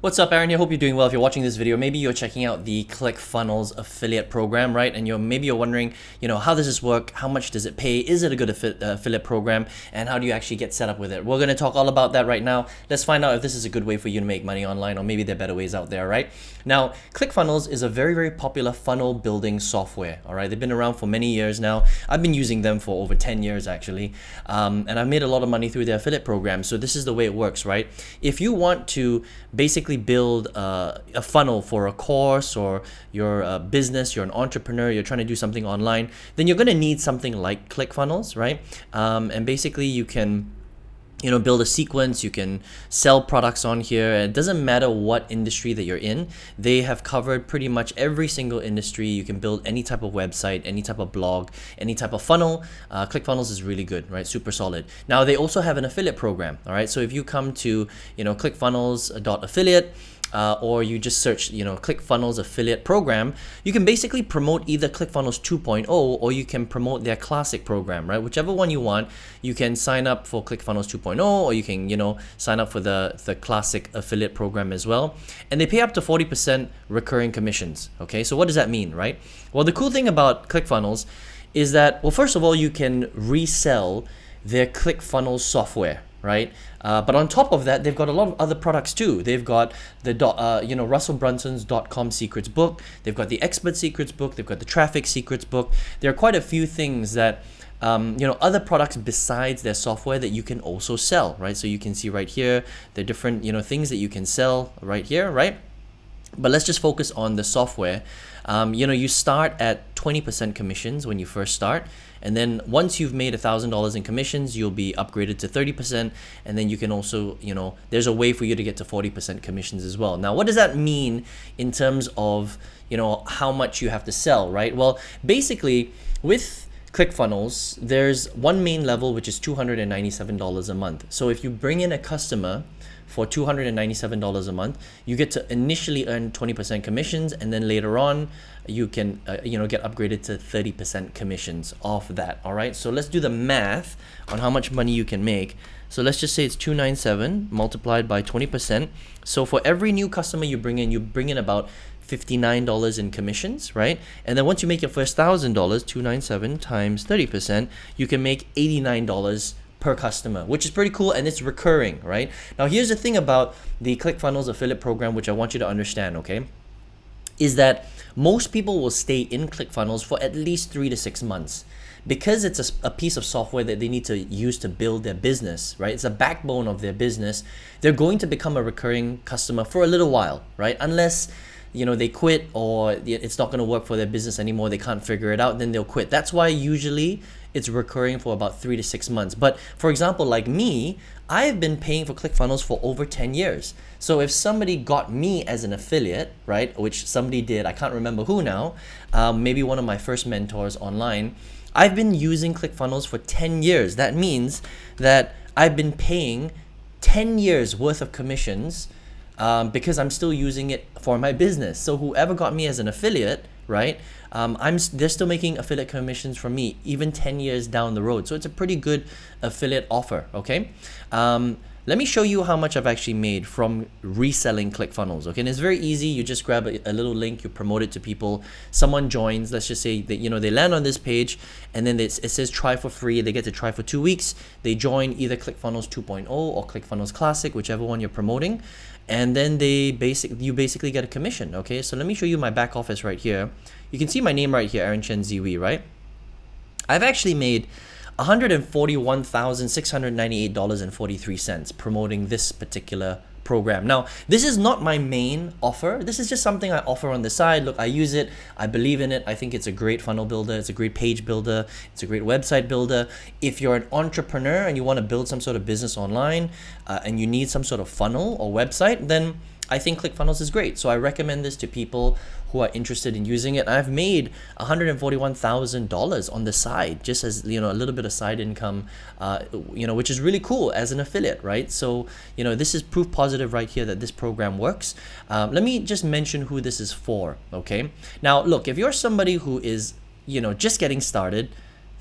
What's up, Aaron here? Hope you're doing well. If you're watching this video, maybe you're checking out the Clickfunnels affiliate program, right? And maybe you're wondering, how does this work? How much does it pay? Is it a good affiliate program? And how do you actually get set up with it? We're going to talk all about that right now. Let's find out if this is a good way for you to make money online, or maybe there are better ways out there, right? Now, Clickfunnels is a very, very popular funnel building software, all right? They've been around for many years now. I've been using them for over 10 years, actually. And I've made a lot of money through their affiliate program. So this is the way it works, right? If you want to basically build a funnel for a course, or you're a business, you're an entrepreneur, you're trying to do something online, then you're going to need something like Clickfunnels, right? And basically you can build a sequence, you can sell products on here. It doesn't matter what industry that you're in. They have covered pretty much every single industry. You can build any type of website, any type of blog, any type of funnel. Clickfunnels is really good, right? Super solid. Now, they also have an affiliate program, all right? So if you come to, clickfunnels.affiliate, or you just search, Clickfunnels affiliate program, you can basically promote either Clickfunnels 2.0 or you can promote their classic program, right? Whichever one you want, you can sign up for Clickfunnels 2.0, or you can, sign up for the classic affiliate program as well. And they pay up to 40% recurring commissions, okay? So what does that mean, right? Well, the cool thing about Clickfunnels is that, well, first of all, you can resell their Clickfunnels software, right? But on top of that, they've got a lot of other products too. They've got the Russell Brunson's .com secrets book. They've got the expert secrets book. They've got the traffic secrets book. There are quite a few things that other products besides their software that you can also sell, right? So you can see right here the different things that you can sell right here, right? But let's just focus on the software. You start at 20% commissions when you first start. And then once you've made $1,000 in commissions, you'll be upgraded to 30%. And then you can also, there's a way for you to get to 40% commissions as well. Now, what does that mean in terms of, how much you have to sell, right? Well, basically with Clickfunnels, there's one main level, which is $297 a month. So if you bring in a customer for $297 a month, you get to initially earn 20% commissions, and then later on you can get upgraded to 30% commissions off that. All right, so let's do the math on how much money you can make. So let's just say it's 297 multiplied by 20%. So for every new customer you bring in about $59 in commissions, right? And then once you make your first $1,000, 297 times 30%, you can make $89 per customer, which is pretty cool, and it's recurring, right? Now, here's the thing about the Clickfunnels affiliate program, which I want you to understand, okay, is that most people will stay in Clickfunnels for at least 3 to 6 months, because it's a piece of software that they need to use to build their business, right? It's a backbone of their business. They're going to become a recurring customer for a little while, right? Unless they quit, or it's not going to work for their business anymore, they can't figure it out, then they'll quit. That's why usually it's recurring for about 3 to 6 months. But for example, like me, I've been paying for Clickfunnels for over 10 years. So if somebody got me as an affiliate, right, which somebody did, I can't remember who now, maybe one of my first mentors online, I've been using Clickfunnels for 10 years. That means that I've been paying 10 years worth of commissions because I'm still using it for my business. So whoever got me as an affiliate, right, they're still making affiliate commissions from me even 10 years down the road. So it's a pretty good affiliate offer, okay? Let me show you how much I've actually made from reselling Clickfunnels, okay? And it's very easy. You just grab a little link, you promote it to people, someone joins. Let's just say that, they land on this page, and then it says try for free. They get to try for 2 weeks. They join either Clickfunnels 2.0 or Clickfunnels Classic, whichever one you're promoting. And then you basically get a commission, okay? So let me show you my back office right here. You can see my name right here, Aaron Chen Ziwi, right? I've actually made $141,698.43 promoting this particular program. Now, this is not my main offer. This is just something I offer on the side. Look, I use it. I believe in it. I think it's a great funnel builder. It's a great page builder. It's a great website builder. If you're an entrepreneur and you want to build some sort of business online and you need some sort of funnel or website, then I think Clickfunnels is great. So I recommend this to people who are interested in using it. I've made $141,000 on the side, just as a little bit of side income, which is really cool as an affiliate, right? So this is proof positive right here that this program works. Let me just mention who this is for, okay? Now, look, if you're somebody who is just getting started,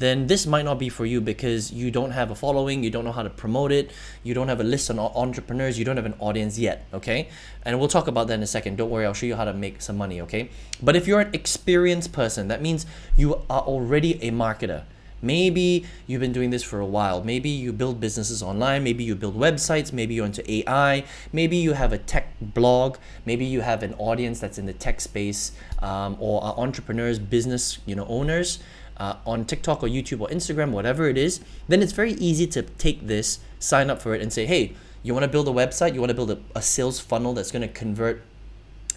then this might not be for you because you don't have a following, you don't know how to promote it, you don't have a list on entrepreneurs, you don't have an audience yet, okay? And we'll talk about that in a second. Don't worry, I'll show you how to make some money, okay? But if you're an experienced person, that means you are already a marketer. Maybe you've been doing this for a while. Maybe you build businesses online. Maybe you build websites. Maybe you're into AI. Maybe you have a tech blog. Maybe you have an audience that's in the tech space, or are entrepreneurs, business, owners on TikTok or YouTube or Instagram, whatever it is. Then it's very easy to take this, sign up for it, and say, hey, you want to build a website? You want to build a sales funnel that's going to convert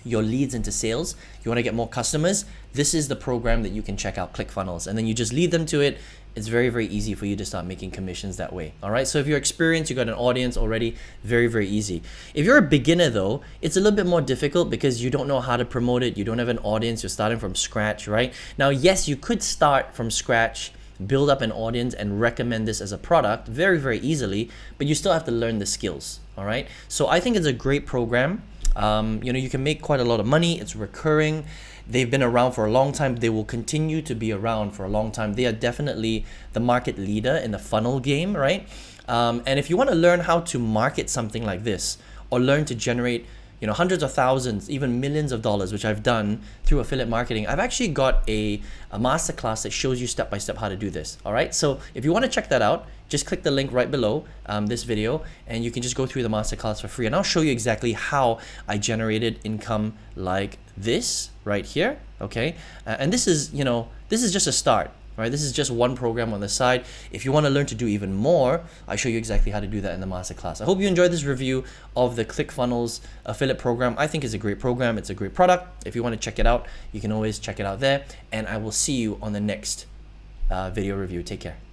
your leads into sales, you want to get more customers, this is the program that you can check out, Clickfunnels. And then you just lead them to it. It's very, very easy for you to start making commissions that way. All right. So if you're experienced, you got an audience already, very, very easy. If you're a beginner though, it's a little bit more difficult because you don't know how to promote it. You don't have an audience. You're starting from scratch, right? Now, yes, you could start from scratch, build up an audience and recommend this as a product very, very easily, but you still have to learn the skills. All right. So I think it's a great program. You can make quite a lot of money. It's recurring. They've been around for a long time. They will continue to be around for a long time. They are definitely the market leader in the funnel game, right? And if you want to learn how to market something like this, or learn to generate hundreds of thousands, even millions of dollars, which I've done through affiliate marketing, I've actually got a masterclass that shows you step by step how to do this. All right. So if you want to check that out, just click the link right below this video and you can just go through the masterclass for free. And I'll show you exactly how I generated income like this right here. Okay. And this is just a start. Right, this is just one program on the side. If you want to learn to do even more, I show you exactly how to do that in the masterclass. I hope you enjoyed this review of the Clickfunnels affiliate program. I think it's a great program. It's a great product. If you want to check it out, you can always check it out there. And I will see you on the next video review. Take care.